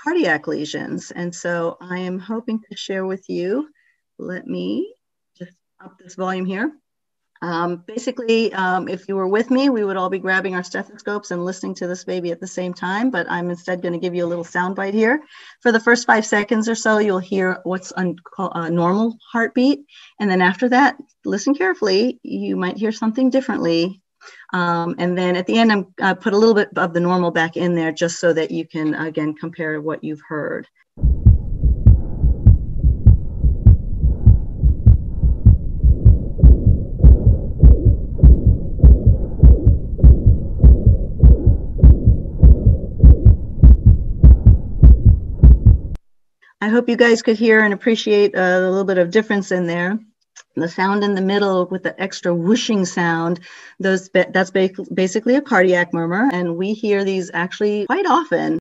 cardiac lesions. And so I am hoping to share with you, let me just up this volume here. Basically, if you were with me, we would all be grabbing our stethoscopes and listening to this baby at the same time, but I'm instead going to give you a little soundbite here. For the first 5 seconds or so, you'll hear what's a normal heartbeat. And then after that, listen carefully, you might hear something differently. And then at the end, I put a little bit of the normal back in there just so that you can, again, compare what you've heard. I hope you guys could hear and appreciate a little bit of difference in there. The sound in the middle with the extra whooshing sound, that's basically a cardiac murmur, and we hear these actually quite often.